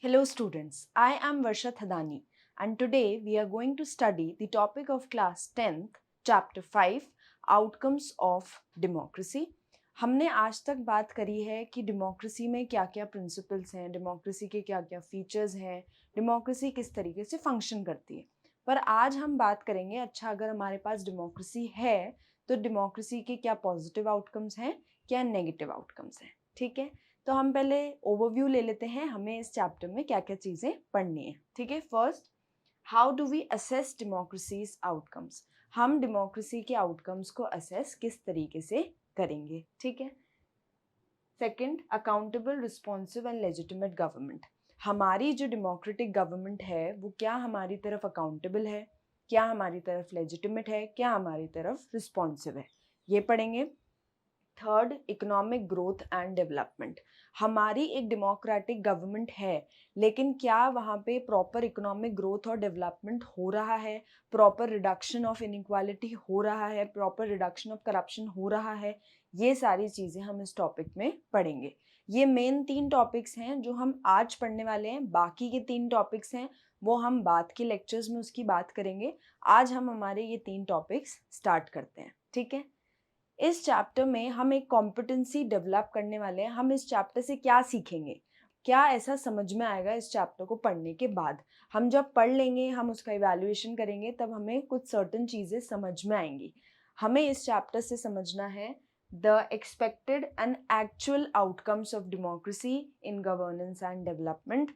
Hello students, I am Varsha Thadani and today we are going to study the topic of class 10th, chapter 5, outcomes of democracy. हमने आज तक बात करी है कि democracy में क्या क्या प्रिंसिपल्स हैं, डेमोक्रेसी के क्या क्या फीचर्स हैं, डेमोक्रेसी किस तरीके से फंक्शन करती है। पर आज हम बात करेंगे अच्छा अगर हमारे पास डेमोक्रेसी है तो डेमोक्रेसी के क्या पॉजिटिव आउटकम्स हैं, क्या नेगेटिव आउटकम्स हैं। ठीक है, तो हम पहले ओवरव्यू ले लेते हैं हमें इस चैप्टर में क्या क्या चीज़ें पढ़नी है। ठीक है, first how do we assess democracies outcomes. हम डेमोक्रेसी के आउटकम्स को असेस किस तरीके से करेंगे। ठीक है, second accountable, responsive and legitimate government. हमारी जो डेमोक्रेटिक गवर्नमेंट है वो क्या हमारी तरफ अकाउंटेबल है, क्या हमारी तरफ लेजिटिमेट है, क्या हमारी तरफ रिस्पॉन्सिव है, ये पढ़ेंगे। Third economic growth and development. हमारी एक डेमोक्रेटिक गवर्नमेंट है लेकिन क्या वहाँ पे प्रॉपर इकोनॉमिक ग्रोथ और डेवलपमेंट हो रहा है, प्रॉपर रिडक्शन ऑफ इनइक्वालिटी हो रहा है, प्रॉपर रिडक्शन ऑफ करप्शन हो रहा है, ये सारी चीज़ें हम इस टॉपिक में पढ़ेंगे। ये मेन 3 टॉपिक्स हैं जो हम आज पढ़ने वाले हैं। बाकी के 3 टॉपिक्स हैं वो हम बाद के लेक्चर्स में उसकी बात करेंगे। आज हम हमारे ये 3 टॉपिक्स स्टार्ट करते हैं। ठीक है, इस चैप्टर में हम एक कॉम्पिटेंसी डेवलप करने वाले हैं। हम इस चैप्टर से क्या सीखेंगे, क्या ऐसा समझ में आएगा इस चैप्टर को पढ़ने के बाद। हम जब पढ़ लेंगे, हम उसका इवैल्यूएशन करेंगे, तब हमें कुछ सर्टेन चीज़ें समझ में आएंगी। हमें इस चैप्टर से समझना है the expected and actual outcomes of democracy in governance and development.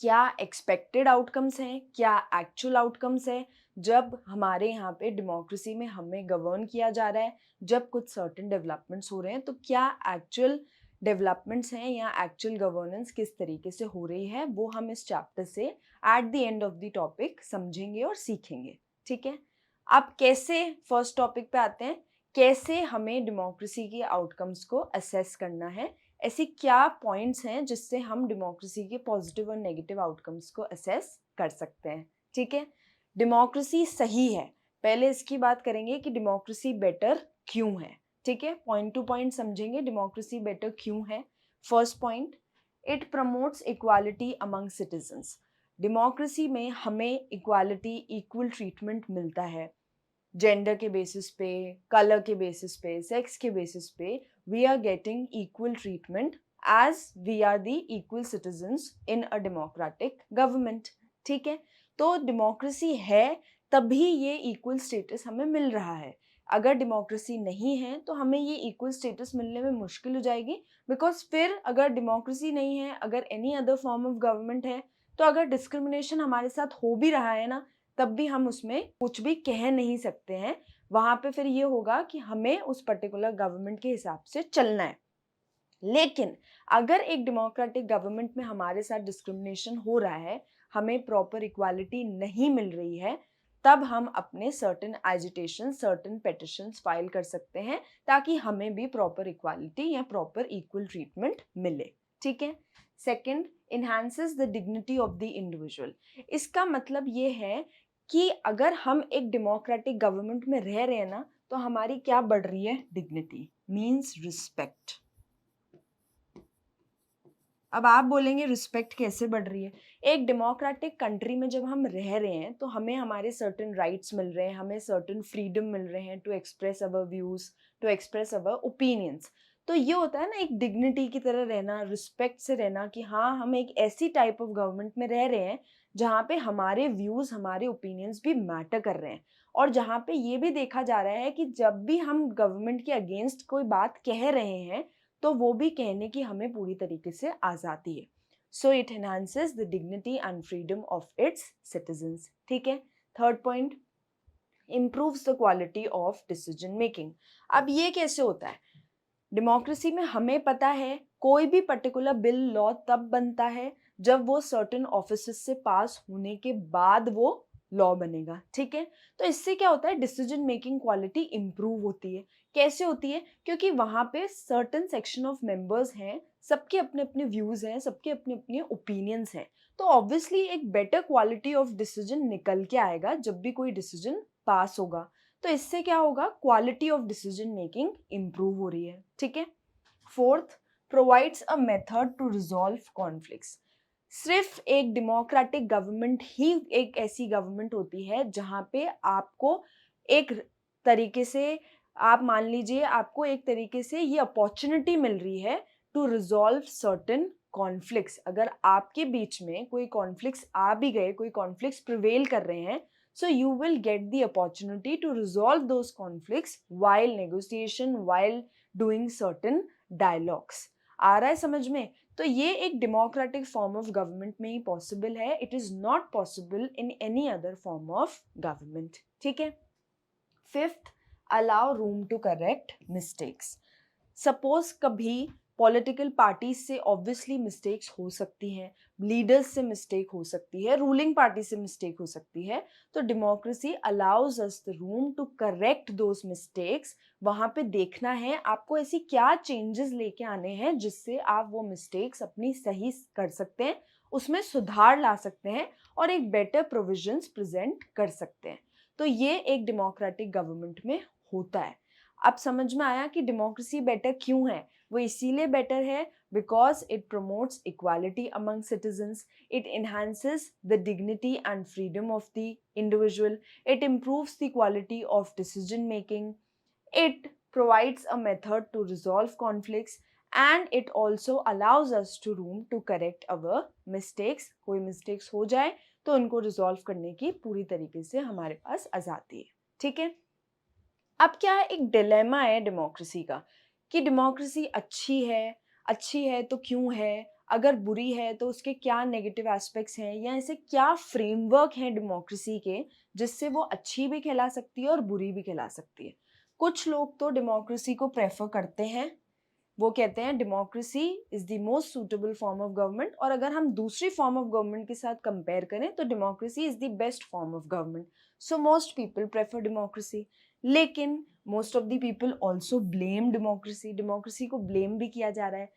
क्या एक्सपेक्टेड आउटकम्स हैं, क्या एक्चुअल आउटकम्स है जब हमारे यहाँ पे डेमोक्रेसी में हमें गवर्न किया जा रहा है, जब कुछ सर्टेन डेवलपमेंट्स हो रहे हैं तो क्या एक्चुअल डेवलपमेंट्स हैं या एक्चुअल गवर्नेंस किस तरीके से हो रही है, वो हम इस चैप्टर से at the end of the topic समझेंगे और सीखेंगे। ठीक है, अब कैसे, फर्स्ट टॉपिक पे आते हैं, कैसे हमें डेमोक्रेसी के आउटकम्स को असेस करना है। ऐसे क्या पॉइंट्स हैं जिससे हम डेमोक्रेसी के पॉजिटिव और नेगेटिव आउटकम्स को असेस कर सकते हैं। ठीक है, डेमोक्रेसी सही है, पहले इसकी बात करेंगे कि डेमोक्रेसी बेटर क्यों है। ठीक है, पॉइंट टू पॉइंट समझेंगे डेमोक्रेसी बेटर क्यों है। First point, it promotes equality among citizens. Democracy में हमें इक्वालिटी, इक्वल ट्रीटमेंट मिलता है। जेंडर के बेसिस पे, कलर के बेसिस पे, सेक्स के बेसिस पे we are getting equal treatment as we are the equal citizens in a democratic government. ठीक है, तो डेमोक्रेसी है तभी ये इक्वल स्टेटस हमें मिल रहा है। अगर डेमोक्रेसी नहीं है तो हमें ये इक्वल स्टेटस मिलने में मुश्किल हो जाएगी, बिकॉज फिर अगर डेमोक्रेसी नहीं है, अगर any other form of government है, तो अगर डिस्क्रिमिनेशन हमारे साथ हो भी रहा है ना, तब भी हम उसमें कुछ भी कह नहीं सकते हैं। वहां पे फिर ये होगा कि हमें उस पर्टिकुलर गवर्नमेंट के हिसाब से चलना है। लेकिन अगर एक डेमोक्रेटिक गवर्नमेंट में हमारे साथ डिस्क्रिमिनेशन हो रहा है, हमें प्रॉपर इक्वालिटी नहीं मिल रही है, तब हम अपने certain agitation, certain petitions file कर सकते हैं ताकि हमें भी प्रॉपर इक्वालिटी या प्रॉपर इक्वल ट्रीटमेंट मिले। ठीक है, second, enhances the dignity of the individual. इसका मतलब ये है कि अगर हम एक डेमोक्रेटिक गवर्नमेंट में रह रहे हैं ना, तो हमारी क्या बढ़ रही है, डिग्निटी, मीन्स रिस्पेक्ट। अब आप बोलेंगे रिस्पेक्ट कैसे बढ़ रही है। एक डेमोक्रेटिक कंट्री में जब हम रह रहे हैं तो हमें हमारे सर्टेन राइट्स मिल रहे हैं, हमें सर्टेन फ्रीडम मिल रहे हैं to express our views, to express our opinions. तो ये होता है ना एक डिग्निटी की तरह रहना, रिस्पेक्ट से रहना कि हाँ हम एक ऐसी टाइप ऑफ गवर्नमेंट में रह रहे हैं जहाँ पे हमारे व्यूज, हमारे ओपिनियंस भी मैटर कर रहे हैं, और जहाँ पे ये भी देखा जा रहा है कि जब भी हम गवर्नमेंट के अगेंस्ट कोई बात कह रहे हैं तो वो भी कहने की हमें पूरी तरीके से आज़ादी है। So it enhances the dignity and freedom of its citizens. ठीक है, third point, improves the quality of decision making. अब ये कैसे होता है, डेमोक्रेसी में हमें पता है कोई भी पर्टिकुलर बिल, लॉ तब बनता है जब वो सर्टेन ऑफिसेस से पास होने के बाद वो लॉ बनेगा। ठीक है, तो इससे क्या होता है, डिसीजन मेकिंग क्वालिटी इंप्रूव होती है। कैसे होती है, क्योंकि वहाँ पे सर्टेन सेक्शन ऑफ मेंबर्स हैं, सबके अपने अपने व्यूज हैं, सबके अपने अपने ओपिनियंस हैं, तो ऑब्वियसली एक बेटर क्वालिटी ऑफ डिसीजन निकल के आएगा जब भी कोई डिसीजन पास होगा। तो इससे क्या होगा, quality of decision making improve हो रही है। ठीक है, fourth, provides a method to resolve conflicts. सिर्फ एक डेमोक्रेटिक गवर्नमेंट ही एक ऐसी गवर्नमेंट होती है जहाँ पे आपको एक तरीके से, आप मान लीजिए आपको एक तरीके से ये अपॉर्चुनिटी मिल रही है टू रिजॉल्व सर्टेन कॉन्फ्लिक्ट्स। अगर आपके बीच में कोई कॉन्फ्लिक्ट्स आ भी गए, कोई कॉन्फ्लिक्ट्स प्रिवेल कर रहे हैं, so you will get the opportunity to resolve those conflicts while negotiation, while doing certain dialogues। आ रहा है समझ में? तो ये एक डेमोक्रेटिक फॉर्म ऑफ गवर्नमेंट में ही पॉसिबल है। It is not possible in any other form of government. ठीक है। Fifth, allow room to correct mistakes. Suppose कभी पॉलिटिकल पार्टीज से ऑब्वियसली मिस्टेक्स हो सकती हैं, लीडर्स से मिस्टेक हो सकती है, रूलिंग पार्टी से मिस्टेक हो सकती है, तो democracy allows us the room to correct those mistakes. वहां पे देखना है आपको ऐसी क्या चेंजेस लेके आने हैं जिससे आप वो मिस्टेक्स अपनी सही कर सकते हैं, उसमें सुधार ला सकते हैं और एक बेटर प्रोविजंस प्रेजेंट कर सकते हैं। तो ये एक डेमोक्रेटिक गवर्नमेंट में होता है। अब समझ में आया कि डेमोक्रेसी बेटर क्यों है। वो इसीलिए बेटर है because it promotes equality among citizens, it enhances the dignity and freedom of the individual, it improves the quality of decision making, it provides a method to resolve conflicts, and it also allows us to room to correct our mistakes। कोई mistakes हो जाए तो उनको resolve करने की पूरी तरीके से हमारे पास आज़ादी है। ठीक है। अब क्या है, एक डिलेमा है डेमोक्रेसी का कि डेमोक्रेसी अच्छी है तो क्यों है, अगर बुरी है तो उसके क्या नेगेटिव एस्पेक्ट्स हैं, या ऐसे क्या फ्रेमवर्क हैं डेमोक्रेसी के जिससे वो अच्छी भी कहला सकती है और बुरी भी कहला सकती है। कुछ लोग तो डेमोक्रेसी को प्रेफर करते हैं, वो कहते हैं democracy is the most suitable form of government, और अगर हम दूसरी फॉर्म ऑफ गवर्नमेंट के साथ कंपेयर करें तो democracy is the best form of government. So most people prefer democracy. लेकिन most of the people also blame democracy. Democracy को ब्लेम भी किया जा रहा है।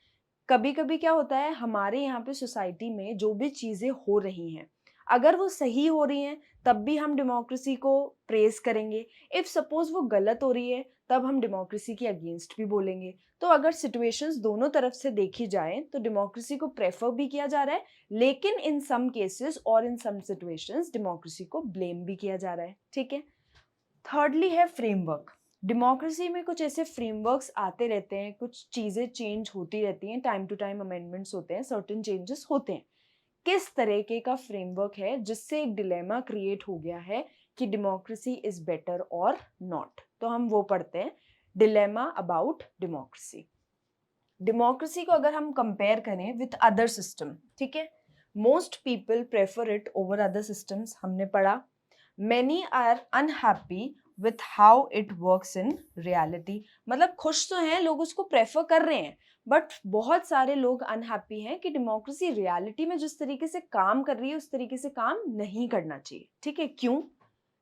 कभी कभी क्या होता है, हमारे यहाँ पे सोसाइटी में जो भी चीज़ें हो रही हैं, अगर वो सही हो रही हैं तब भी हम डेमोक्रेसी को प्रेज करेंगे। इफ़ सपोज वो गलत हो रही है तब हम डेमोक्रेसी के अगेंस्ट भी बोलेंगे। तो अगर सिचुएशंस दोनों तरफ से देखी जाए तो डेमोक्रेसी को प्रेफर भी किया जा रहा है, लेकिन इन सम केसेस और इन सम सिचुएशंस डेमोक्रेसी को ब्लेम भी किया जा रहा है। ठीक है। थर्डली है फ्रेमवर्क। डेमोक्रेसी में कुछ ऐसे फ्रेमवर्क्स आते रहते हैं, कुछ चीज़ें चेंज होती रहती हैं, टाइम टू टाइम अमेंडमेंट्स होते हैं, सर्टेन चेंजेस होते हैं। किस तरीके का फ्रेमवर्क है जिससे एक डिलेमा क्रिएट हो गया है कि डेमोक्रेसी इज बेटर और नॉट। तो हम वो पढ़ते हैं, डिलेमा अबाउट डेमोक्रेसी। डेमोक्रेसी को अगर हम कंपेयर करें विथ अदर सिस्टम, ठीक है, most people prefer it over other systems, हमने पढ़ा। Many are unhappy with how it works in reality, मतलब खुश तो हैं, लोग उसको प्रेफर कर रहे हैं, बट बहुत सारे लोग अनहैप्पी हैं कि डेमोक्रेसी रियलिटी में जिस तरीके से काम कर रही है उस तरीके से काम नहीं करना चाहिए। ठीक है। क्यों?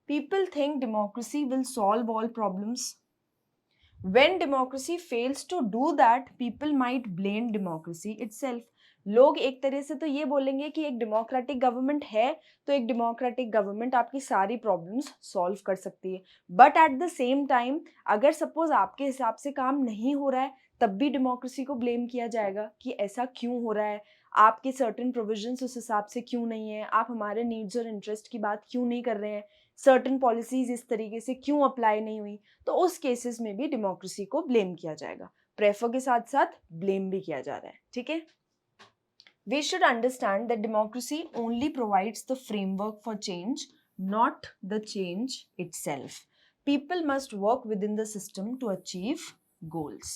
People think democracy will solve all problems. When democracy fails to do that, people might blame democracy itself। लोग एक तरह से तो ये बोलेंगे कि एक डेमोक्रेटिक गवर्नमेंट है तो एक डेमोक्रेटिक गवर्नमेंट आपकी सारी प्रॉब्लम्स सॉल्व कर सकती है, but at the same time अगर सपोज आपके हिसाब से काम नहीं हो रहा है तब भी डेमोक्रेसी को ब्लेम किया जाएगा कि ऐसा क्यों हो रहा है, आपके सर्टेन प्रोविजंस उस हिसाब से क्यों नहीं है, आप हमारे नीड्स और इंटरेस्ट की बात क्यों नहीं कर रहे हैं, सर्टेन पॉलिसीज इस तरीके से क्यों अप्लाई नहीं हुई। तो उस केसेस में भी डेमोक्रेसी को ब्लेम किया जाएगा, प्रेफर के साथ साथ ब्लेम भी किया जा रहा है। ठीक है। We should understand that democracy only provides the framework for change, not the change itself। People must work within the system to achieve goals।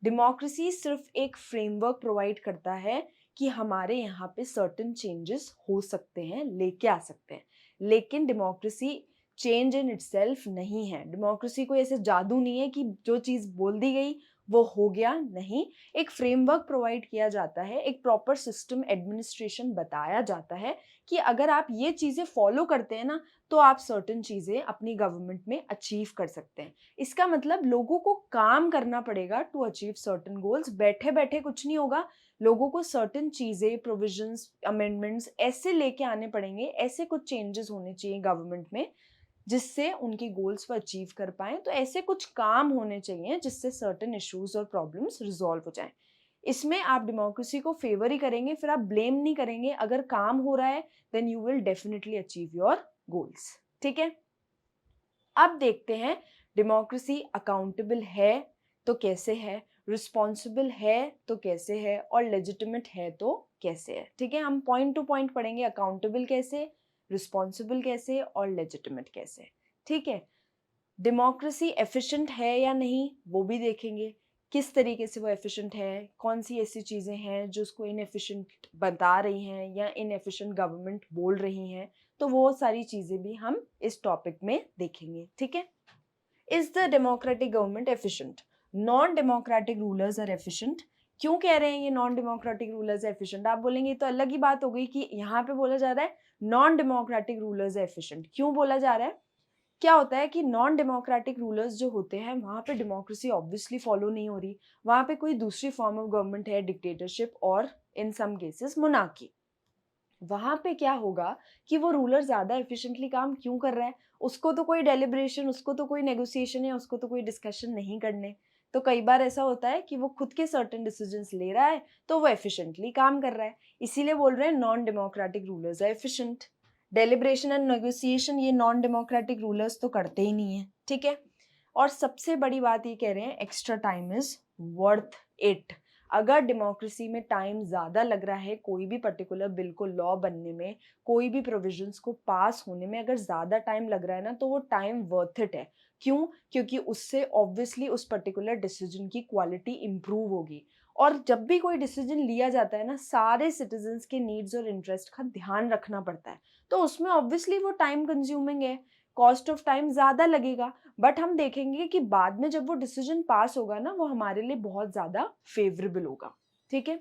Democracy सिर्फ एक फ्रेमवर्क प्रोवाइड करता है कि हमारे यहाँ पे सर्टेन चेंजेस हो सकते हैं, लेके आ सकते हैं, लेकिन डेमोक्रेसी चेंज इन इटसेल्फ नहीं है। डेमोक्रेसी कोई ऐसे जादू नहीं है कि जो चीज़ बोल दी गई वो हो गया, नहीं। एक फ्रेमवर्क प्रोवाइड किया जाता है, एक प्रॉपर सिस्टम एडमिनिस्ट्रेशन बताया जाता है कि अगर आप ये चीज़ें फॉलो करते हैं ना तो आप सर्टेन चीज़ें अपनी गवर्नमेंट में अचीव कर सकते हैं। इसका मतलब लोगों को काम करना पड़ेगा टू अचीव सर्टेन गोल्स। बैठे बैठे कुछ नहीं होगा, लोगों को सर्टेन चीज़ें, प्रोविजंस, अमेंडमेंट्स ऐसे लेके आने पड़ेंगे, ऐसे कुछ चेंजेस होने चाहिए गवर्नमेंट में जिससे उनकी गोल्स को अचीव कर पाएं। तो ऐसे कुछ काम होने चाहिए जिससे सर्टेन इश्यूज और प्रॉब्लम्स रिजॉल्व हो जाएं। इसमें आप डेमोक्रेसी को फेवर ही करेंगे, फिर आप ब्लेम नहीं करेंगे। अगर काम हो रहा है then you will definitely achieve your goals. ठीक है, अब देखते हैं डेमोक्रेसी अकाउंटेबल है तो कैसे है, रिस्पॉन्सिबल है तो कैसे है, और लेजिटिमेट है तो कैसे है। ठीक है, हम पॉइंट टू पॉइंट पढ़ेंगे, अकाउंटेबल कैसे, रिस्पॉन्सिबल कैसे और लेजिटिमेट कैसे। ठीक है, डेमोक्रेसी एफिशिएंट है या नहीं वो भी देखेंगे, किस तरीके से वो एफिशिएंट है, कौन सी ऐसी चीज़ें हैं जो उसको इनएफिशिएंट बता रही हैं या इनएफिशिएंट गवर्नमेंट बोल रही हैं, तो वो सारी चीज़ें भी हम इस टॉपिक में देखेंगे। ठीक है, is the democratic government efficient, non democratic rulers are efficient. क्यों कह रहे हैं ये नॉन डेमोक्रेटिक रूलर्स एफिशिएंट, आप बोलेंगे तो अलग ही बात हो गई कि यहाँ पे बोला जा रहा है नॉन डेमोक्रेटिक रूलर्स एफिशिएंट। क्यों बोला जा रहा है, क्या होता है कि नॉन डेमोक्रेटिक रूलर्स जो होते हैं वहाँ पे डेमोक्रेसी ऑब्वियसली फॉलो नहीं हो रही, वहाँ पे कोई दूसरी फॉर्म ऑफ गवर्नमेंट है, डिक्टेटरशिप और इन सम केसेस मोनार्की। वहाँ पे क्या होगा कि वो रूलर ज़्यादा एफिशिएंटली काम क्यों कर रहा है, उसको तो कोई डेलिब्रेशन, उसको तो कोई नेगोशिएशन या उसको तो कोई डिस्कशन नहीं करने। तो कई बार ऐसा होता है कि वो खुद के सर्टेन डिसीजंस ले रहा है तो वो एफिशिएंटली काम कर रहा है, इसीलिए बोल रहे हैं non democratic rulers are efficient. Deliberation and negotiation ये नॉन डेमोक्रेटिक रूलर्स तो करते ही नहीं है। ठीक है, और सबसे बड़ी बात ये कह रहे हैं extra time is worth it. अगर डेमोक्रेसी में टाइम ज़्यादा लग रहा है, कोई भी पर्टिकुलर बिल को लॉ बनने में, कोई भी प्रोविजंस को पास होने में अगर ज़्यादा टाइम लग रहा है ना, तो वो टाइम वर्थ इट है। क्यों, क्योंकि उससे ऑब्वियसली उस पर्टिकुलर डिसीजन की क्वालिटी इंप्रूव होगी। और जब भी कोई डिसीजन लिया जाता है ना, सारे सिटीजन्स के नीड्स और इंटरेस्ट का ध्यान रखना पड़ता है, तो उसमें ऑब्वियसली वो टाइम कंज्यूमिंग है, कॉस्ट ऑफ टाइम ज़्यादा लगेगा। बट हम देखेंगे कि बाद में जब वो डिसीजन पास होगा ना, वो हमारे लिए बहुत ज़्यादा फेवरेबल होगा। ठीक है,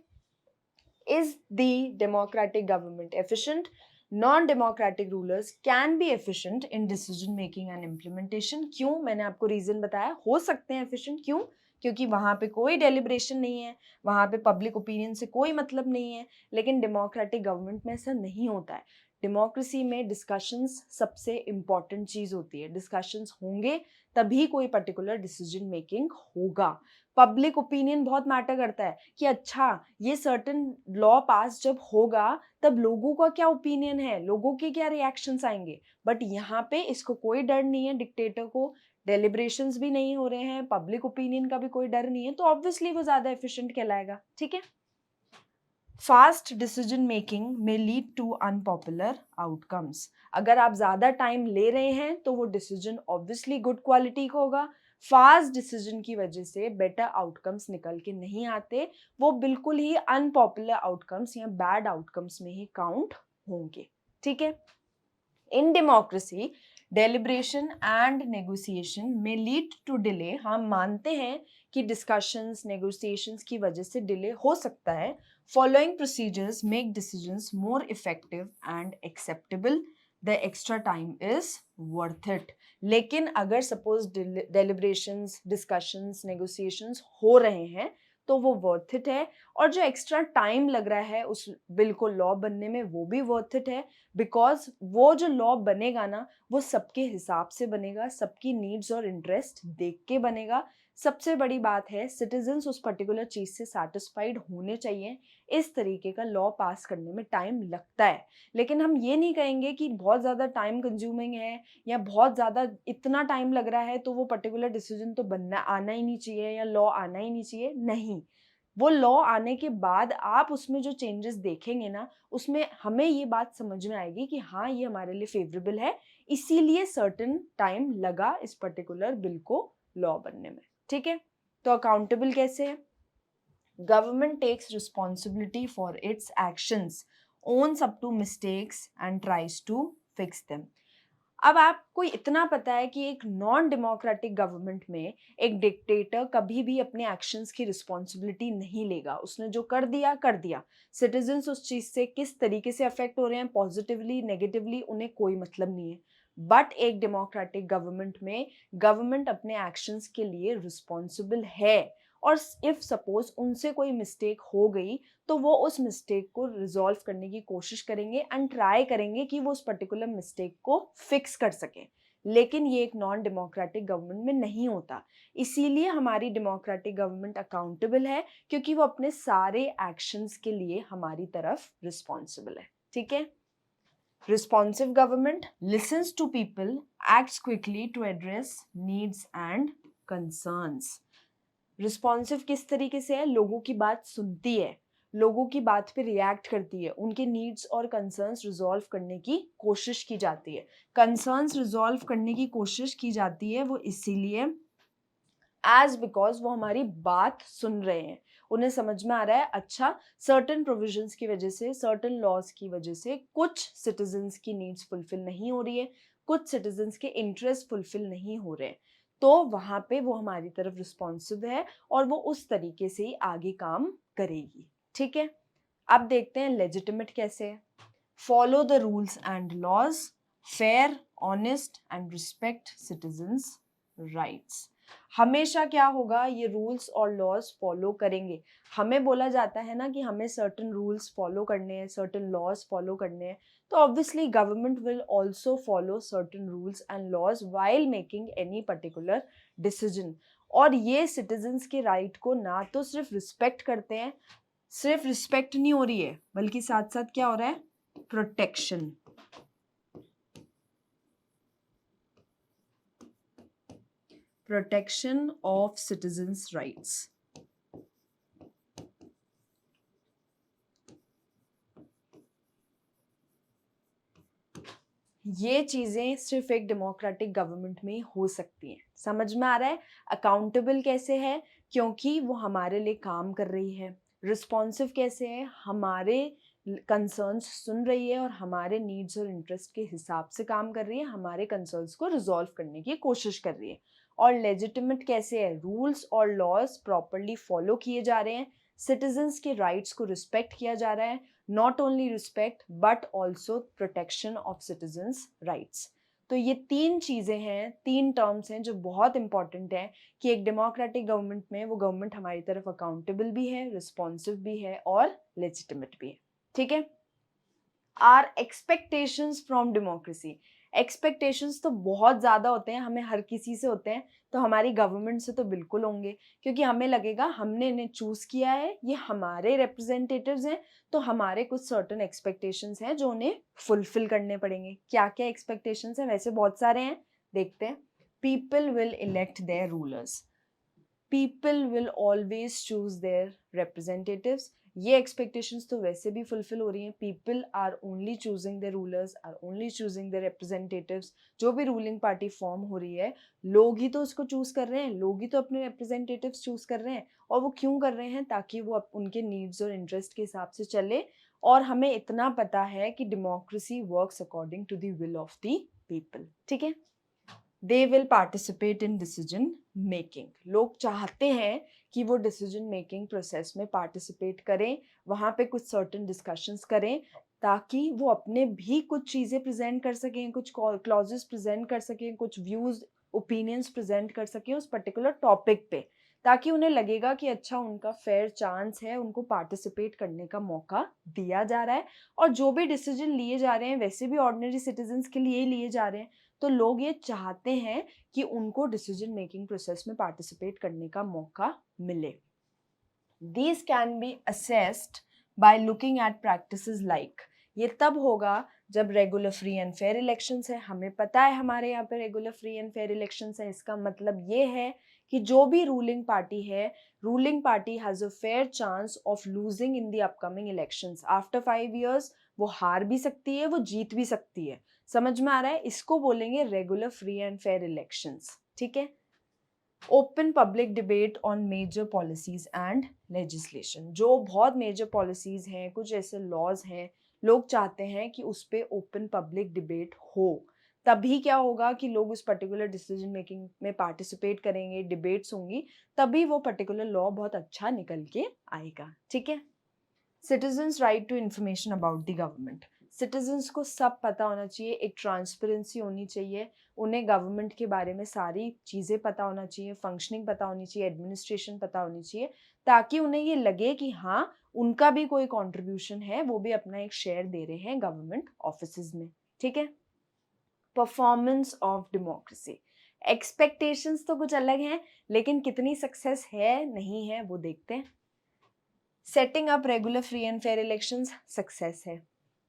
is the democratic government efficient, non democratic rulers can be efficient in decision making and implementation. क्यों, मैंने आपको रीजन बताया, हो सकते हैं एफिशिएंट। क्यों, क्योंकि वहां पे कोई डेलिब्रेशन नहीं है, वहां पे पब्लिक ओपिनियन से कोई मतलब नहीं है। लेकिन डेमोक्रेटिक गवर्नमेंट में ऐसा नहीं होता है। डेमोक्रेसी में डिस्कशंस सबसे इंपॉर्टेंट चीज होती है, डिस्कशंस होंगे तभी कोई पर्टिकुलर डिसीजन मेकिंग होगा। पब्लिक ओपिनियन बहुत मैटर करता है कि अच्छा ये सर्टेन लॉ पास जब होगा तब लोगों का क्या ओपिनियन है, लोगों के क्या रिएक्शंस आएंगे। बट यहाँ पे इसको कोई डर नहीं है, डिक्टेटर को डेलिब्रेशंस भी नहीं हो रहे हैं, पब्लिक ओपिनियन का भी कोई डर नहीं है, तो ऑब्वियसली वो ज्यादा एफिशिएंट कहलाएगा। ठीक है, फास्ट डिसीजन मेकिंग में लीड टू अनपॉपुलर आउटकम्स। अगर आप ज़्यादा टाइम ले रहे हैं तो वो डिसीजन ऑब्वियसली गुड क्वालिटी का होगा। फास्ट डिसीजन की वजह से बेटर आउटकम्स निकल के नहीं आते, वो बिल्कुल ही अनपॉपुलर आउटकम्स या बैड आउटकम्स में ही काउंट होंगे। ठीक है, in democracy deliberation and negotiation में लीड टू डिले। हम मानते हैं कि डिस्कशंस नेगोशिएशंस की वजह से डिले हो सकता है। Following procedures make decisions more effective and acceptable, the extra time is worth it. लेकिन अगर सपोज डेलिब्रेशंस डिस्कशंस नेगोशिएशंस हो रहे हैं तो वो वर्थ इट है, और जो एक्स्ट्रा टाइम लग रहा है उस बिल को लॉ बनने में वो भी वर्थ इट है। बिकॉज वो जो लॉ बनेगा ना, वो सबके हिसाब से बनेगा, सबकी नीड्स और इंटरेस्ट देख के बनेगा। सबसे बड़ी बात है सिटीजन्स उस पर्टिकुलर चीज से सेटिस्फाइड होने चाहिए। इस तरीके का लॉ पास करने में टाइम लगता है, लेकिन हम ये नहीं कहेंगे कि बहुत ज़्यादा टाइम कंज्यूमिंग है या बहुत ज़्यादा इतना टाइम लग रहा है तो वो पर्टिकुलर डिसीजन तो बनना आना ही नहीं चाहिए या लॉ आना ही नहीं चाहिए। नहीं, वो लॉ आने के बाद आप उसमें जो चेंजेस देखेंगे ना, उसमें हमें ये बात समझ में आएगी कि हाँ ये हमारे लिए फेवरेबल है, इसीलिए सर्टेन टाइम लगा इस पर्टिकुलर बिल को लॉ बनने में। ठीक है, तो अकाउंटेबल कैसे है, government takes responsibility for its actions, owns up to mistakes and tries to fix them. अब आपको इतना पता है कि एक नॉन डेमोक्रेटिक गवर्नमेंट में एक डिक्टेटर कभी भी अपने एक्शंस की रिस्पॉन्सिबिलिटी नहीं लेगा, उसने जो कर दिया कर दिया। सिटीजन्स उस चीज से किस तरीके से अफेक्ट हो रहे हैं, पॉजिटिवली नेगेटिवली, उन्हें कोई मतलब नहीं है। बट एक डेमोक्रेटिक गवर्नमेंट में गवर्नमेंट अपने एक्शंस के लिए रिस्पॉन्सिबल है, और इफ सपोज उनसे कोई मिस्टेक हो गई तो वो उस मिस्टेक को रिजॉल्व करने की कोशिश करेंगे एंड ट्राई करेंगे कि वो उस पर्टिकुलर मिस्टेक को फिक्स कर सके। लेकिन ये एक नॉन डेमोक्रेटिक गवर्नमेंट में नहीं होता। इसीलिए हमारी डेमोक्रेटिक गवर्नमेंट अकाउंटेबल है, क्योंकि वो अपने सारे एक्शंस के लिए हमारी तरफ रिस्पॉन्सिबल है। ठीक है। Responsive government listens to people, acts quickly to address needs and concerns. Responsive किस तरीके से है? लोगों की बात सुनती है, लोगों की बात पे रिएक्ट करती है, उनके नीड्स और कंसर्न्स रिजॉल्व करने की कोशिश की जाती है। कंसर्न्स रिजॉल्व करने की कोशिश की जाती है वो इसीलिए बिकॉज वो हमारी बात सुन रहे हैं, उन्हें समझ में आ रहा है अच्छा सर्टेन प्रोविजंस की वजह से, सर्टेन लॉज की वजह से कुछ सिटीजन्स की नीड्स फुलफिल नहीं हो रही है, कुछ सिटीजन्स के इंटरेस्ट फुलफिल नहीं हो रहे, तो वहां पे वो हमारी तरफ रिस्पॉन्सिव है और वो उस तरीके से ही आगे काम करेगी। ठीक है। अब देखते हैं लेजिटिमेट कैसे है। Follow the rules and laws, fair, honest and respect citizens rights. हमेशा क्या होगा, ये रूल्स और लॉज फॉलो करेंगे। हमें बोला जाता है ना कि हमें सर्टेन रूल्स फॉलो करने हैं, सर्टेन लॉज फॉलो करने हैं, तो obviously government will also follow certain rules and laws while making any particular decision. और ये सिटीजन्स के राइट को ना तो सिर्फ रिस्पेक्ट करते हैं, सिर्फ रिस्पेक्ट नहीं हो रही है, बल्कि साथ साथ क्या हो रहा है, protection. Protection of citizens' rights. ये चीजें सिर्फ एक डेमोक्रेटिक गवर्नमेंट में हो सकती हैं। समझ में आ रहा है? अकाउंटेबल कैसे है? क्योंकि वो हमारे लिए काम कर रही है। रिस्पॉन्सिव कैसे है? हमारे कंसर्न्स सुन रही है और हमारे नीड्स और इंटरेस्ट के हिसाब से काम कर रही है, हमारे कंसर्न्स को रिजॉल्व करने की कोशिश कर रही है। और लेजिटिमेट कैसे है? रूल्स और लॉज प्रॉपरली फॉलो किए जा रहे हैं, सिटीजन्स के राइट्स को रिस्पेक्ट किया जा रहा है, not only respect but also protection of citizens rights. तो ये तीन चीजें हैं, तीन टर्म्स हैं जो बहुत इंपॉर्टेंट है कि एक डेमोक्रेटिक गवर्नमेंट में वो गवर्नमेंट हमारी तरफ अकाउंटेबल भी है, रिस्पॉन्सिव भी है और लेजिटिमेट भी है। ठीक है। Are expectations from democracy. Expectations तो बहुत ज़्यादा होते हैं, हमें हर किसी से होते हैं, तो हमारी गवर्नमेंट से तो बिल्कुल होंगे, क्योंकि हमें लगेगा हमने इन्हें चूज़ किया है, ये हमारे रिप्रेजेंटेटिव्स हैं, तो हमारे कुछ सर्टेन एक्सपेक्टेशंस हैं जो उन्हें फुलफिल करने पड़ेंगे। क्या क्या एक्सपेक्टेशंस हैं? वैसे बहुत सारे हैं, देखते हैं। People will elect their rulers, people will always choose their representatives. ये एक्सपेक्टेशंस तो वैसे भी फुलफिल हो रही हैं। People are only choosing the rulers, are only choosing the representatives. जो भी रूलिंग पार्टी फॉर्म हो रही है, लोग ही तो उसको चूज कर रहे हैं, लोग ही तो अपने रिप्रेजेंटेटिव्स चूज कर रहे हैं। और वो क्यों कर रहे हैं? ताकि वो उनके नीड्स और इंटरेस्ट के हिसाब से चले। और हमें इतना पता है कि democracy works according to the will of the people. ठीक है। They will participate in decision making. लोग चाहते हैं कि वो डिसीजन मेकिंग प्रोसेस में पार्टिसिपेट करें, वहाँ पे कुछ सर्टेन डिस्कशंस करें, ताकि वो अपने भी कुछ चीज़ें प्रेजेंट कर सकें, कुछ क्लॉजेस प्रेजेंट कर सकें, कुछ व्यूज़ ओपिनियंस प्रेजेंट कर सकें उस पर्टिकुलर टॉपिक पे, ताकि उन्हें लगेगा कि अच्छा उनका फेयर चांस है, उनको पार्टिसिपेट करने का मौका दिया जा रहा है। और जो भी डिसीजन लिए जा रहे हैं वैसे भी ऑर्डिनरी सिटीजन्स के लिए ही लिए जा रहे हैं, तो लोग ये चाहते हैं कि उनको डिसीजन मेकिंग प्रोसेस में पार्टिसिपेट करने का मौका मिले। These can be assessed by looking at practices like, ये तब होगा जब regular free and fair elections है। हमें पता है हमारे यहाँ पे regular free and fair elections है। इसका मतलब ये है कि जो भी रूलिंग पार्टी है, ruling party has a fair chance of losing in the upcoming elections. After 5 years वो हार भी सकती है, वो जीत भी सकती है। समझ में आ रहा है? इसको बोलेंगे regular free and fair elections. ठीक है। Open public debate on major policies and legislation. जो बहुत मेजर पॉलिसीज हैं, कुछ ऐसे लॉज हैं, लोग चाहते हैं कि उस पर ओपन पब्लिक डिबेट हो। तभी क्या होगा कि लोग उस पर्टिकुलर डिसीजन मेकिंग में पार्टिसिपेट करेंगे, डिबेट्स होंगी, तभी वो पर्टिकुलर लॉ बहुत अच्छा निकल के आएगा। ठीक है। Citizens right to information about the government. Citizens को सब पता होना चाहिए, एक ट्रांसपेरेंसी होनी चाहिए, उन्हें गवर्नमेंट के बारे में सारी चीज़ें पता होना चाहिए, फंक्शनिंग पता होनी चाहिए, एडमिनिस्ट्रेशन पता होनी चाहिए, ताकि उन्हें ये लगे कि हाँ उनका भी कोई कंट्रीब्यूशन है, वो भी अपना एक शेयर दे रहे हैं गवर्नमेंट ऑफिसेज में। ठीक है। Performance of democracy. एक्सपेक्टेशंस तो कुछ अलग हैं, लेकिन कितनी सक्सेस है नहीं है वो देखते हैं। Setting up regular free and fair elections success है।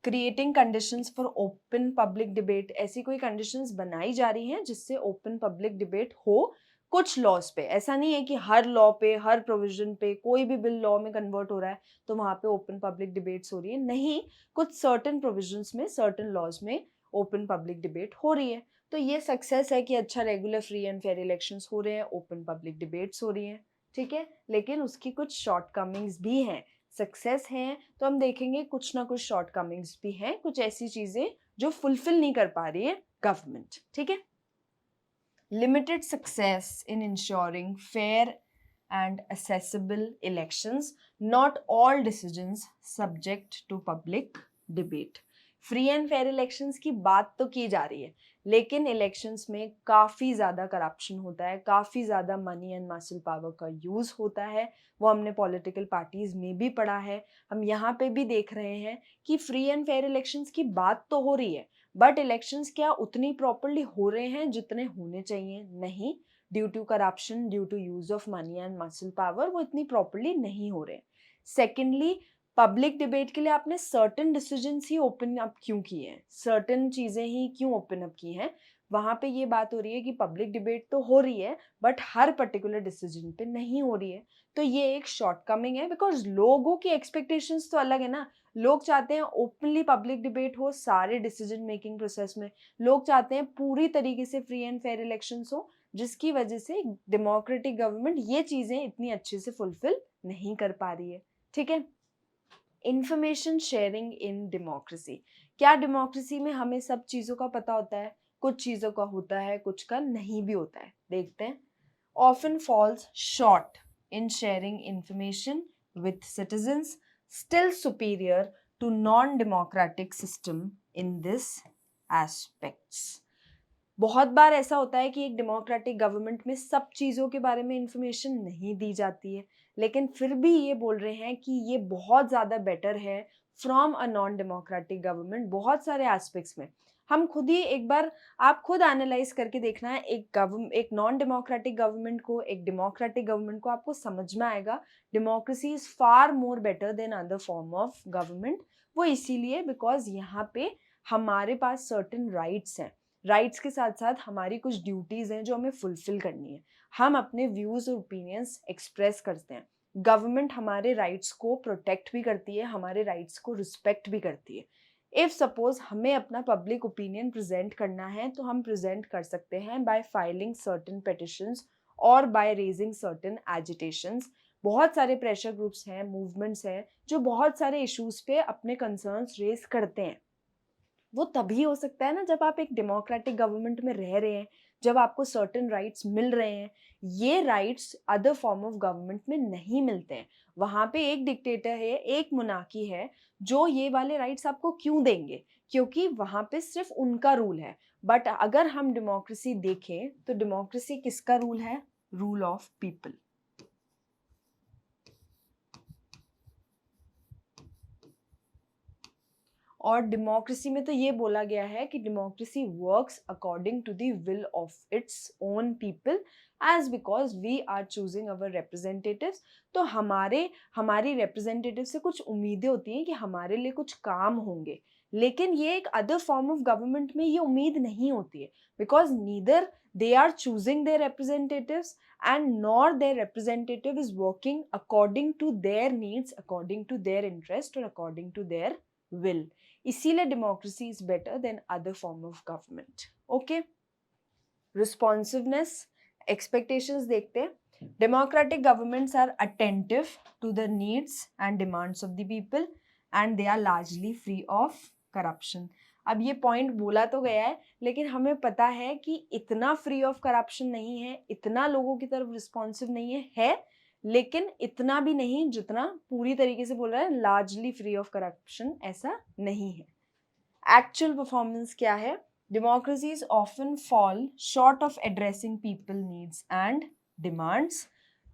Creating conditions for open public debate, ऐसी कोई कंडीशंस बनाई जा रही हैं जिससे ओपन पब्लिक डिबेट हो कुछ लॉज पे। ऐसा नहीं है कि हर लॉ पे, हर प्रोविजन पे, कोई भी बिल लॉ में कन्वर्ट हो रहा है तो वहां पे ओपन पब्लिक डिबेट्स हो रही है, नहीं, कुछ सर्टेन प्रोविजंस में, सर्टेन लॉज में ओपन पब्लिक डिबेट हो रही है। तो ये सक्सेस है कि अच्छा regular free and fair elections हो रहे हैं, ओपन पब्लिक डिबेट्स हो रही हैं, ठीक है। लेकिन उसकी कुछ शॉर्टकमिंग्स भी हैं। सक्सेस है तो हम देखेंगे कुछ ना कुछ शॉर्टकमिंग्स भी हैं, कुछ ऐसी चीजें जो फुलफिल नहीं कर पा रही है गवर्नमेंट, ठीक है। Limited success in ensuring fair and accessible elections, not all decisions subject to public debate। Free and fair elections की बात तो की जा रही है, लेकिन इलेक्शंस में काफ़ी ज़्यादा करप्शन होता है, काफ़ी ज़्यादा मनी एंड मसल पावर का यूज़ होता है। वो हमने पॉलिटिकल पार्टीज़ में भी पढ़ा है, हम यहाँ पे भी देख रहे हैं कि फ्री एंड फेयर इलेक्शंस की बात तो हो रही है, बट इलेक्शंस क्या उतनी प्रॉपरली हो रहे हैं जितने होने चाहिए? नहीं, due to corruption, due to use of money and muscle power वो इतनी प्रॉपरली नहीं हो रहे। सेकेंडली, पब्लिक डिबेट के लिए आपने सर्टेन डिसीजंस ही ओपन अप क्यों किए हैं, सर्टेन चीजें ही क्यों ओपन अप की हैं? वहां पे ये बात हो रही है कि पब्लिक डिबेट तो हो रही है बट हर पर्टिकुलर डिसीजन पे नहीं हो रही है। तो ये एक शॉर्टकमिंग है, बिकॉज लोगों की एक्सपेक्टेशंस तो अलग है ना। लोग चाहते हैं ओपनली पब्लिक डिबेट हो सारे डिसीजन मेकिंग प्रोसेस में, लोग चाहते हैं पूरी तरीके से फ्री एंड फेयर इलेक्शंस हो, जिसकी वजह से डेमोक्रेटिक गवर्नमेंट ये चीजें इतनी अच्छे से फुलफिल नहीं कर पा रही है, ठीक है। इंफॉर्मेशन शेयरिंग इन डेमोक्रेसी, क्या डेमोक्रेसी में हमें सब चीजों का पता होता है? कुछ चीजों का होता है, कुछ का नहीं भी होता है, देखते हैं। Often falls short in sharing information with citizens, still superior to non democratic system in this aspects. बहुत बार ऐसा होता है कि एक डेमोक्रेटिक गवर्नमेंट में सब चीज़ों के बारे में इंफॉर्मेशन नहीं दी जाती है, लेकिन फिर भी ये बोल रहे हैं कि ये बहुत ज़्यादा बेटर है from a non democratic government बहुत सारे एस्पेक्ट्स में। हम खुद ही एक बार, आप खुद एनालाइज करके देखना है, एक नॉन डेमोक्रेटिक गवर्नमेंट को, एक डेमोक्रेटिक गवर्नमेंट को, आपको समझ में आएगा democracy is far more better than other form of government. वो इसीलिए बिकॉज यहाँ पे हमारे पास सर्टेन राइट्स हैं, राइट्स के साथ साथ हमारी कुछ ड्यूटीज़ हैं जो हमें फुलफिल करनी है। हम अपने व्यूज़ और ओपिनियंस एक्सप्रेस करते हैं, गवर्नमेंट हमारे राइट्स को प्रोटेक्ट भी करती है, हमारे राइट्स को रिस्पेक्ट भी करती है। इफ़ सपोज हमें अपना पब्लिक ओपिनियन प्रेजेंट करना है तो हम प्रेजेंट कर सकते हैं बाय फाइलिंग सर्टेन पिटिशंस और बाय रेजिंग सर्टेन एजिटेशंस। बहुत सारे प्रेशर ग्रुप्स हैं, मूवमेंट्स हैं जो बहुत सारे इश्यूज़ पे अपने कंसर्न्स रेज करते हैं। वो तभी हो सकता है ना जब आप एक डेमोक्रेटिक गवर्नमेंट में रह रहे हैं, जब आपको सर्टेन राइट्स मिल रहे हैं। ये rights other form of government में नहीं मिलते हैं। वहाँ पे एक डिक्टेटर है, एक मोनार्की है, जो ये वाले राइट्स आपको क्यों देंगे? क्योंकि वहाँ पे सिर्फ उनका रूल है। बट अगर हम डेमोक्रेसी देखें तो डेमोक्रेसी किसका रूल है? Rule of people. और डेमोक्रेसी में तो ये बोला गया है कि democracy works according to the will of its own people, as because we are choosing our representatives. तो हमारी रिप्रेजेंटेटिव से कुछ उम्मीदें होती हैं कि हमारे लिए कुछ काम होंगे, लेकिन ये एक अदर फॉर्म ऑफ गवर्नमेंट में ये उम्मीद नहीं होती है, because neither they are choosing their representatives and nor their representative is working according to their needs, according to their interest or according to their will। इसीलिए democracy is better than other form of government. Okay, responsiveness, expectations देखते हैं। Democratic governments are attentive to the needs and demands of the people and they are largely free of corruption. अब ये point बोला तो गया है, लेकिन हमें पता है कि इतना फ्री ऑफ करप्शन नहीं है, इतना लोगों की तरफ रिस्पॉन्सिव नहीं है, लेकिन इतना भी नहीं जितना पूरी तरीके से बोल रहा है लार्जली फ्री ऑफ करप्शन, ऐसा नहीं है। एक्चुअल परफॉर्मेंस क्या है? Democracies often fall short of addressing people needs and demands.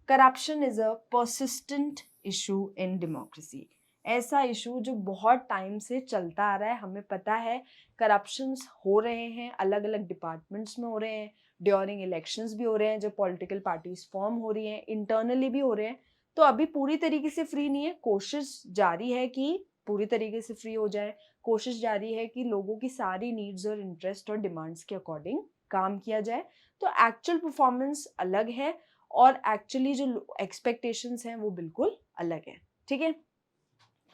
Corruption is a persistent issue in democracy. ऐसा इशू जो बहुत टाइम से चलता आ रहा है, हमें पता है करप्शंस हो रहे हैं, अलग अलग डिपार्टमेंट्स में हो रहे हैं, ड्यूरिंग इलेक्शंस भी हो रहे हैं, जो पॉलिटिकल पार्टीज फॉर्म हो रही हैं, इंटरनली भी हो रहे हैं। तो अभी पूरी तरीके से फ्री नहीं है, कोशिश जारी है कि पूरी तरीके से फ्री हो जाए, कोशिश जारी है कि लोगों की सारी नीड्स और इंटरेस्ट और डिमांड्स के अकॉर्डिंग काम किया जाए। तो एक्चुअल परफॉर्मेंस अलग है और एक्चुअली जो एक्सपेक्टेशंस हैं वो बिल्कुल अलग है। ठीक है।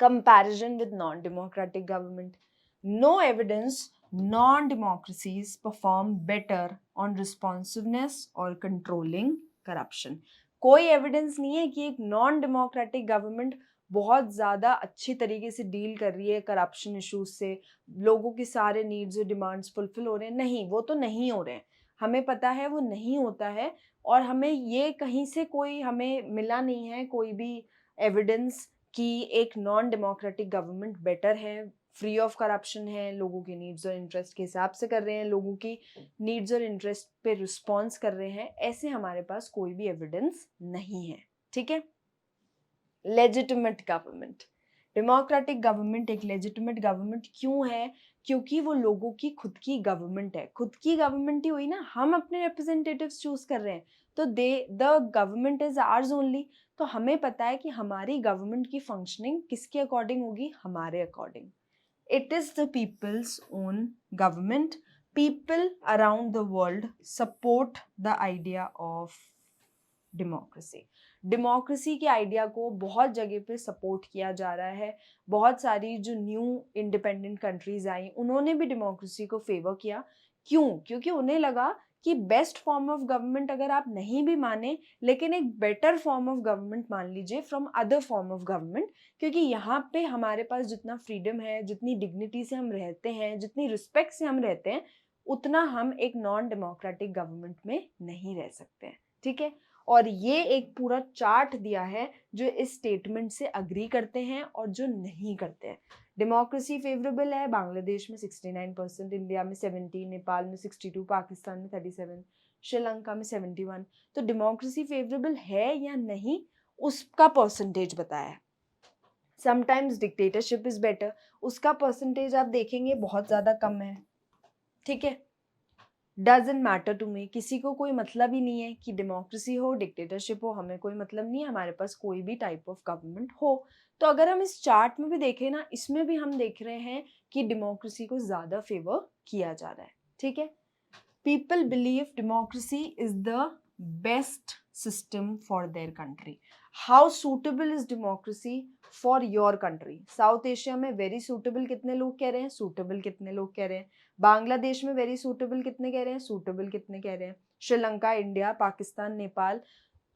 Comparison with non democratic government, no evidence non democracies perform better on responsiveness और कंट्रोलिंग करप्शन। कोई एविडेंस नहीं है कि एक नॉन डेमोक्रेटिक गवर्नमेंट बहुत ज़्यादा अच्छी तरीके से डील कर रही है करप्शन इश्यूज से, लोगों के सारे नीड्स और डिमांड्स फुलफिल हो रहे हैं। नहीं, वो तो नहीं हो रहे हैं, हमें पता है वो नहीं होता है। और हमें ये कहीं से कोई हमें मिला नहीं है कोई भी एविडेंस कि एक नॉन डेमोक्रेटिक गवर्नमेंट बेटर है, फ्री ऑफ करप्शन है, लोगों की नीड्स और इंटरेस्ट के हिसाब से कर रहे हैं, लोगों की नीड्स और इंटरेस्ट पे रिस्पॉन्स कर रहे हैं, ऐसे हमारे पास कोई भी एविडेंस नहीं है। ठीक है। लेजिटिमेट गवर्नमेंट, डेमोक्रेटिक गवर्नमेंट एक लेजिटिमेट गवर्नमेंट क्यों है? क्योंकि वो लोगों की खुद की गवर्नमेंट है। खुद की गवर्नमेंट ही हुई ना, हम अपने रिप्रेजेंटेटिव्स चूज कर रहे हैं, तो the government is hours only. तो हमें पता है कि हमारी गवर्नमेंट की फंक्शनिंग किसके अकॉर्डिंग होगी? हमारे according. It is the people's own government. People around the world support the idea of democracy. Democracy के आइडिया को बहुत जगह पे सपोर्ट किया जा रहा है। बहुत सारी जो न्यू इंडिपेंडेंट कंट्रीज आई, उन्होंने भी डेमोक्रेसी को फेवर किया। क्यों? क्योंकि उन्हें लगा कि बेस्ट फॉर्म ऑफ गवर्नमेंट अगर आप नहीं भी माने, लेकिन एक बेटर फॉर्म ऑफ गवर्नमेंट मान लीजिए from other form of government, क्योंकि यहाँ पे हमारे पास जितना फ्रीडम है, जितनी डिग्निटी से हम रहते हैं, जितनी रिस्पेक्ट से हम रहते हैं, उतना हम एक नॉन डेमोक्रेटिक गवर्नमेंट में नहीं रह सकते हैं। ठीक है। और ये एक पूरा चार्ट दिया है जो इस स्टेटमेंट से अग्री करते हैं और जो नहीं करते हैं। डेमोक्रेसी फेवरेबल है बांग्लादेश में 69%, इंडिया में 70, नेपाल में 62, पाकिस्तान में 37, श्रीलंका में 71। तो डेमोक्रेसी फेवरेबल है या नहीं, उसका परसेंटेज बताया है। समटाइम्स डिक्टेटरशिप इज बेटर, उसका परसेंटेज आप देखेंगे बहुत ज़्यादा कम है। ठीक है। डजेंट मैटर टू मी, किसी को कोई मतलब ही नहीं है कि डेमोक्रेसी हो डिक्टेटरशिप हो, हमें कोई मतलब नहीं है, हमारे पास कोई भी टाइप ऑफ गवर्नमेंट हो। तो अगर हम इस चार्ट में भी देखें ना, इसमें भी हम देख रहे हैं कि डेमोक्रेसी को ज़्यादा फेवर किया जा रहा है। ठीक है। People believe democracy is the best system for their country. How suitable is democracy for your country? South Asia में वेरी सूटेबल कितने लोग कह रहे हैं? सूटेबल कितने लोग कह रहे हैं? बांग्लादेश में वेरी सूटेबल कितने कह रहे हैं? सूटेबल कितने कह रहे हैं? श्रीलंका, इंडिया, पाकिस्तान, नेपाल।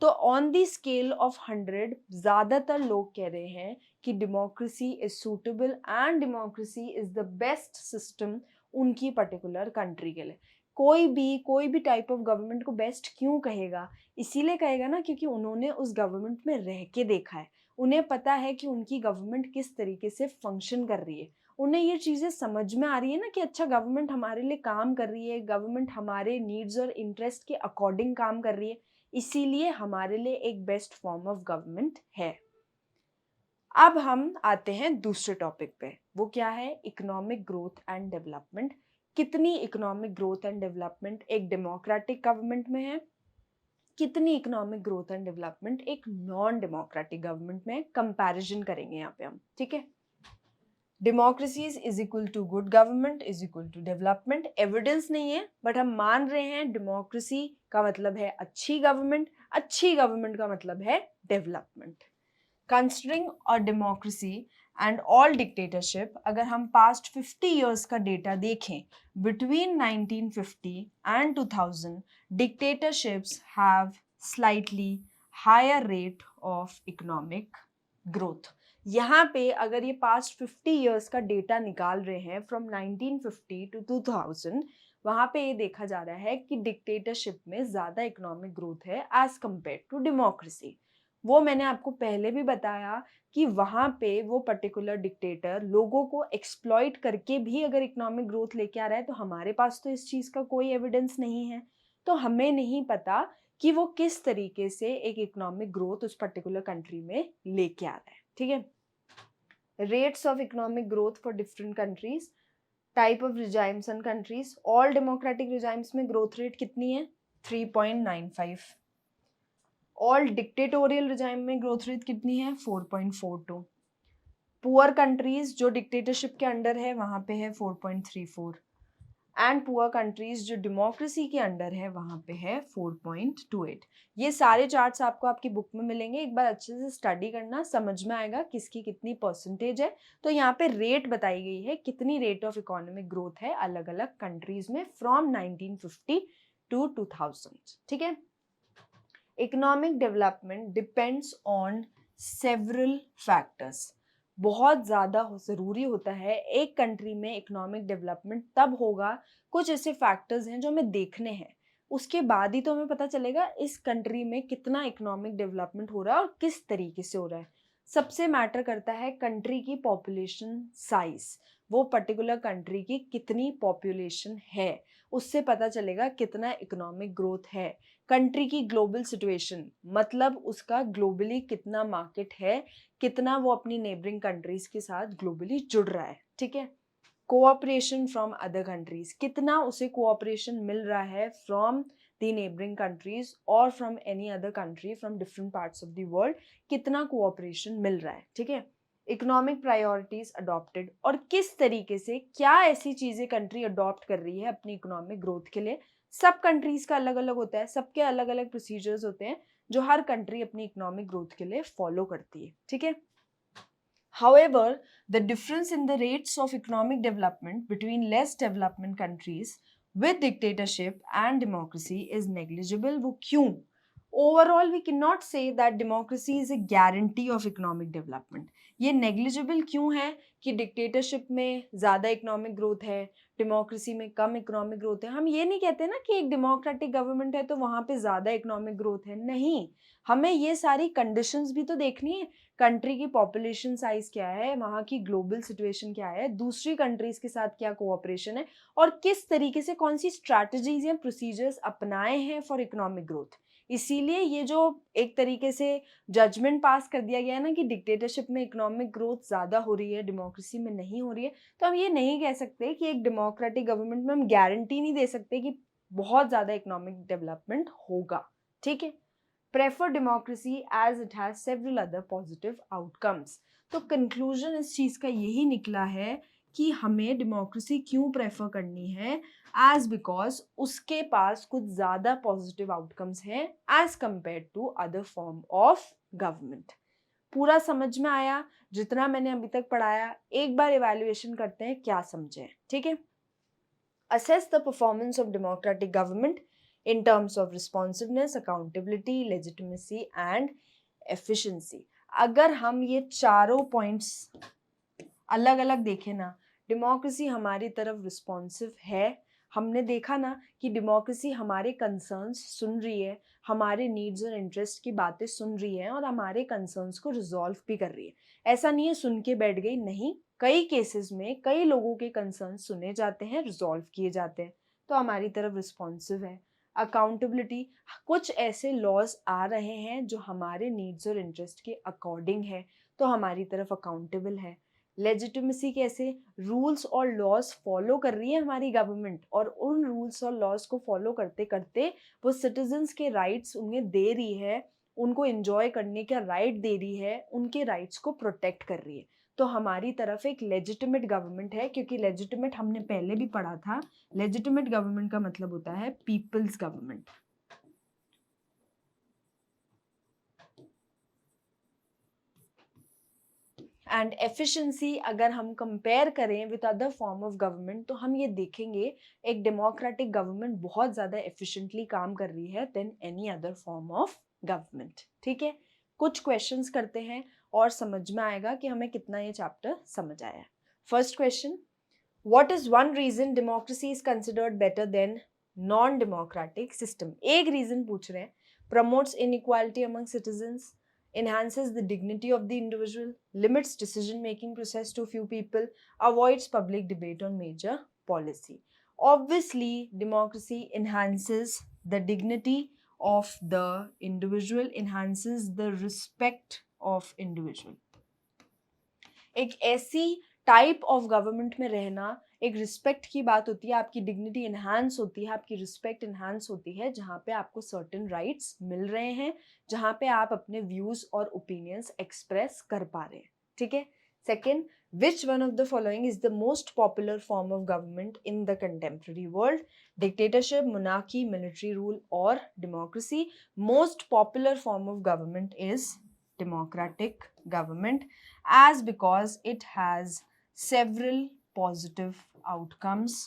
तो ऑन दी स्केल ऑफ 100 ज़्यादातर लोग कह रहे हैं कि democracy is suitable and democracy is the best system उनकी पर्टिकुलर कंट्री के लिए। कोई भी टाइप ऑफ गवर्नमेंट को बेस्ट क्यों कहेगा? इसीलिए कहेगा ना क्योंकि उन्होंने उस गवर्नमेंट में रह के देखा है, उन्हें पता है कि उनकी गवर्नमेंट किस तरीके से फंक्शन कर रही है, उन्हें ये चीज़ें समझ में आ रही है ना कि अच्छा गवर्नमेंट हमारे लिए काम कर रही है, गवर्नमेंट हमारे नीड्स और इंटरेस्ट के अकॉर्डिंग काम कर रही है, इसीलिए हमारे लिए एक बेस्ट फॉर्म ऑफ गवर्नमेंट है। अब हम आते हैं दूसरे टॉपिक पे, वो क्या है? Economic growth and development. कितनी इकोनॉमिक ग्रोथ एंड डेवलपमेंट एक डेमोक्रेटिक गवर्नमेंट में है, कितनी इकोनॉमिक ग्रोथ एंड डेवलपमेंट एक नॉन डेमोक्रेटिक गवर्नमेंट में, कंपैरिजन करेंगे यहाँ पे हम। ठीक है। Democracy is equal to good government is equal to development. Evidence नहीं है बट हम मान रहे हैं डेमोक्रेसी का मतलब है अच्छी गवर्नमेंट, अच्छी गवर्नमेंट का मतलब है development. Considering a democracy and all dictatorship, अगर हम पास्ट 50 ईयर्स का डेटा देखें, between 1950 and 2000 dictatorships have slightly higher rate of economic growth. यहाँ पे अगर ये पास्ट 50 ईयर्स का डेटा निकाल रहे हैं फ्रॉम 1950 टू 2000, वहाँ पे ये देखा जा रहा है कि डिक्टेटरशिप में ज़्यादा इकोनॉमिक ग्रोथ है एज कम्पेयर टू डेमोक्रेसी। वो मैंने आपको पहले भी बताया कि वहाँ पे वो पर्टिकुलर डिक्टेटर लोगों को एक्सप्लॉइट करके भी अगर इकोनॉमिक ग्रोथ लेके आ रहा है, तो हमारे पास तो इस चीज़ का कोई एविडेंस नहीं है, तो हमें नहीं पता कि वो किस तरीके से एक इकोनॉमिक ग्रोथ उस पर्टिकुलर कंट्री में लेके आ रहा है। ठीक है। rates of economic growth for different countries, type of regimes and countries. All democratic regimes में growth rate कितनी है? 3.95. All dictatorial regime में growth rate कितनी है? 4.42. पुअर कंट्रीज जो डिक्टेटरशिप के अंडर है वहां पे है 4.34 एंड पुअर कंट्रीज जो डेमोक्रेसी के अंडर है वहां पे है 4.28. ये सारे चार्ट्स आपको आपकी बुक में मिलेंगे, एक बार अच्छे से स्टडी करना, समझ में आएगा किसकी कितनी परसेंटेज है. तो यहाँ पे रेट बताई गई है, कितनी रेट ऑफ इकोनॉमिक ग्रोथ है अलग अलग कंट्रीज में फ्रॉम 1950 टू 2000. ठीक है. Economic development depends on several factors. बहुत ज़्यादा ज़रूरी होता है एक कंट्री में इकोनॉमिक डेवलपमेंट तब होगा, कुछ ऐसे फैक्टर्स हैं जो हमें देखने हैं, उसके बाद ही तो हमें पता चलेगा इस कंट्री में कितना इकोनॉमिक डेवलपमेंट हो रहा है और किस तरीके से हो रहा है. सबसे मैटर करता है कंट्री की पॉपुलेशन साइज, वो पर्टिकुलर कंट्री की कितनी पॉपुलेशन है, उससे पता चलेगा कितना इकोनॉमिक ग्रोथ है. कंट्री की ग्लोबल सिचुएशन, मतलब उसका ग्लोबली कितना मार्केट है, कितना वो अपनी नेबरिंग कंट्रीज के साथ ग्लोबली जुड़ रहा है. ठीक है. कोऑपरेशन फ्रॉम अदर कंट्रीज, कितना उसे कोऑपरेशन मिल रहा है फ्रॉम द नेबरिंग कंट्रीज और from any other country from different parts of the world, कितना कोऑपरेशन मिल रहा है. ठीक है. इकोनॉमिक प्रायोरिटीज अडॉप्टेड, और किस तरीके से क्या ऐसी चीजें कंट्री अडॉप्ट कर रही है अपनी इकोनॉमिक ग्रोथ के लिए. सब कंट्रीज का अलग अलग होता है, सबके अलग अलग प्रोसीजर्स होते हैं जो हर कंट्री अपनी इकोनॉमिक ग्रोथ के लिए फॉलो करती है. ठीक है. However, the difference in the rates of economic development between less development countries with dictatorship and democracy is negligible. वो क्यों? Overall, we cannot say that democracy is a guarantee of economic development. ये negligible क्यों है कि dictatorship में ज़्यादा economic growth है, democracy में कम इकोनॉमिक ग्रोथ है. हम ये नहीं कहते ना कि एक डेमोक्रेटिक गवर्नमेंट है तो वहाँ पे ज़्यादा इकोनॉमिक ग्रोथ है. नहीं, हमें ये सारी कंडीशंस भी तो देखनी है. कंट्री की पॉपुलेशन साइज क्या है, वहाँ की ग्लोबल सिचुएशन क्या है, दूसरी कंट्रीज के साथ क्या कोऑपरेशन है, और किस तरीके से कौन सी स्ट्रैटेजीज या प्रोसीजर्स अपनाए हैं फॉर इकोनॉमिक ग्रोथ. इसीलिए ये जो एक तरीके से जजमेंट पास कर दिया गया है ना कि डिक्टेटरशिप में इकोनॉमिक ग्रोथ ज़्यादा हो रही है, डेमोक्रेसी में नहीं हो रही है, तो हम ये नहीं कह सकते कि एक डेमोक्रेटिक गवर्नमेंट में हम गारंटी नहीं दे सकते कि बहुत ज़्यादा इकोनॉमिक डेवलपमेंट होगा. ठीक है. Prefer democracy as it has several other positive outcomes. तो कंक्लूजन इस चीज का यही निकला है कि हमें डेमोक्रेसी क्यों प्रेफर करनी है, एज बिकॉज उसके पास कुछ ज़्यादा पॉजिटिव आउटकम्स हैं as compare to other form of government. पूरा समझ में आया जितना मैंने अभी तक पढ़ाया? एक बार इवैल्यूएशन करते हैं क्या समझे. ठीक है. Assess the performance of democratic government in terms of responsiveness, accountability, legitimacy and efficiency. अगर हम ये चारों पॉइंट्स अलग अलग देखें ना, डेमोक्रेसी हमारी तरफ रिस्पॉन्सिव है. हमने देखा ना कि डेमोक्रेसी हमारे कंसर्न्स सुन रही है, हमारे नीड्स और इंटरेस्ट की बातें सुन रही है और हमारे कंसर्न्स को रिजॉल्व भी कर रही है. ऐसा नहीं है सुन के बैठ गई, नहीं, कई केसेस में कई लोगों के कंसर्न्स सुने जाते हैं, रिजॉल्व किए जाते हैं, तो हमारी तरफ रिस्पॉन्सिव है. अकाउंटेबिलिटी, कुछ ऐसे लॉज आ रहे हैं जो हमारे नीड्स और इंटरेस्ट के अकॉर्डिंग है, तो हमारी तरफ अकाउंटेबल है. लेजिटिमेसी, कैसे रूल्स और लॉज फॉलो कर रही है हमारी गवर्नमेंट, और उन रूल्स और लॉज को फॉलो करते करते वो सिटीजन्स के राइट्स उन्हें दे रही है, उनको एंजॉय करने का राइट दे रही है, उनके राइट्स को प्रोटेक्ट कर रही है. तो हमारी तरफ एक लेजिटिमेट गवर्नमेंट है, क्योंकि लेजिटिमेट हमने पहले भी पढ़ा था, लेजिटिमेट गवर्नमेंट का मतलब होता है पीपल्स गवर्नमेंट. एंड एफिशिएंसी, अगर हम कंपेयर करें with other form of government तो हम ये देखेंगे एक डेमोक्रेटिक गवर्नमेंट बहुत ज़्यादा एफिशिएंटली काम कर रही है than any other form of government. ठीक है. कुछ क्वेश्चंस करते हैं और समझ में आएगा कि हमें कितना ये चैप्टर समझ आया. First question, what is one reason democracy is considered better than non democratic system. एक रीजन पूछ रहे हैं. Promotes inequality among citizens, enhances the dignity of the individual, limits decision-making process to few people, avoids public debate on major policy. Obviously, democracy enhances the dignity of the individual, enhances the respect of individual. एक ऐसी type of government में रहना एक respect की बात होती है, आपकी डिग्निटी इन्हांस होती है, आपकी रिस्पेक्ट इन्हांस होती है, जहाँ पे आपको सर्टेन राइट्स मिल रहे हैं, जहाँ पे आप अपने व्यूज और ओपिनियंस एक्सप्रेस कर पा रहे हैं, ठीक है। Second, which one of the following is the most popular form of government in the contemporary world? Dictatorship, monarchy, military rule, or democracy? Most popular form of government is democratic government, as because it has several positive outcomes.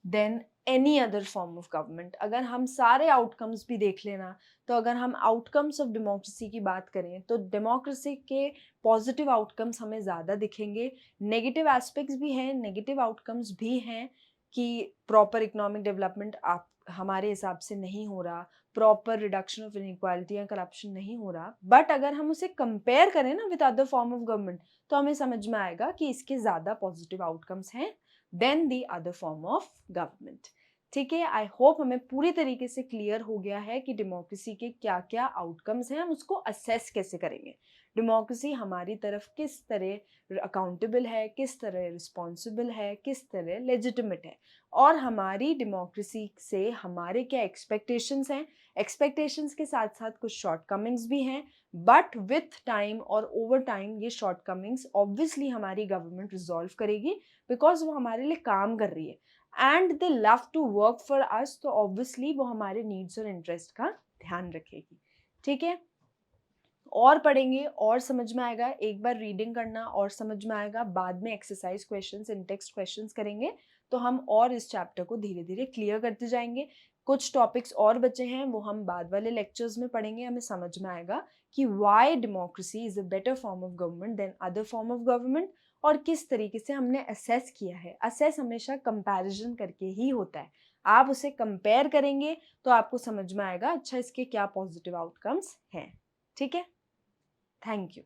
Then any other form of government. अगर हम सारे outcomes भी देख लेना, तो अगर हम outcomes of democracy की बात करें तो डेमोक्रेसी के पॉजिटिव आउटकम्स हमें ज़्यादा दिखेंगे, नेगेटिव एस्पेक्ट्स भी हैं, नेगेटिव आउटकम्स भी हैं कि प्रॉपर इकोनॉमिक डेवलपमेंट आप हमारे हिसाब से नहीं हो रहा, प्रॉपर रिडक्शन ऑफ इनइक्वालिटी या करप्शन नहीं हो रहा, बट अगर हम उसे कंपेयर करें ना with other form of government तो हमें समझ में आएगा कि इसके ज़्यादा पॉजिटिव आउटकम्स हैं than the other form of government, ठीक है। आई होप हमें पूरी तरीके से क्लियर हो गया है कि डेमोक्रेसी के क्या क्या आउटकम्स हैं, हम उसको असेस कैसे करेंगे, डेमोक्रेसी हमारी तरफ किस तरह अकाउंटेबल है, किस तरह रिस्पॉन्सिबल है, किस तरह लेजिटिमेट है, और हमारी डेमोक्रेसी से हमारे क्या एक्सपेक्टेशंस हैं, एक्सपेक्टेशंस के साथ साथ कुछ शॉर्टकमिंग्स भी हैं, बट विथ टाइम और ओवर टाइम ये शॉर्टकमिंग्स ऑब्वियसली हमारी गवर्नमेंट रिजॉल्व करेगी, बिकॉज वो हमारे लिए काम कर रही है and they love to work for us, तो ऑब्वियसली वो हमारे नीड्स और इंटरेस्ट का ध्यान रखेगी, ठीक है। और पढ़ेंगे और समझ में आएगा, एक बार रीडिंग करना और समझ में आएगा, बाद में एक्सरसाइज क्वेश्चंस, इन टेक्स्ट क्वेश्चंस करेंगे तो हम और इस चैप्टर को धीरे धीरे क्लियर करते जाएंगे। कुछ टॉपिक्स और बचे हैं वो हम बाद वाले लेक्चर्स में पढ़ेंगे, हमें समझ में आएगा कि why democracy is a better form of government than other form of government, और किस तरीके से हमने असेस किया है। असेस हमेशा कंपैरिजन करके ही होता है, आप उसे कंपेयर करेंगे तो आपको समझ में आएगा अच्छा इसके क्या पॉजिटिव आउटकम्स हैं, ठीक है। Thank you.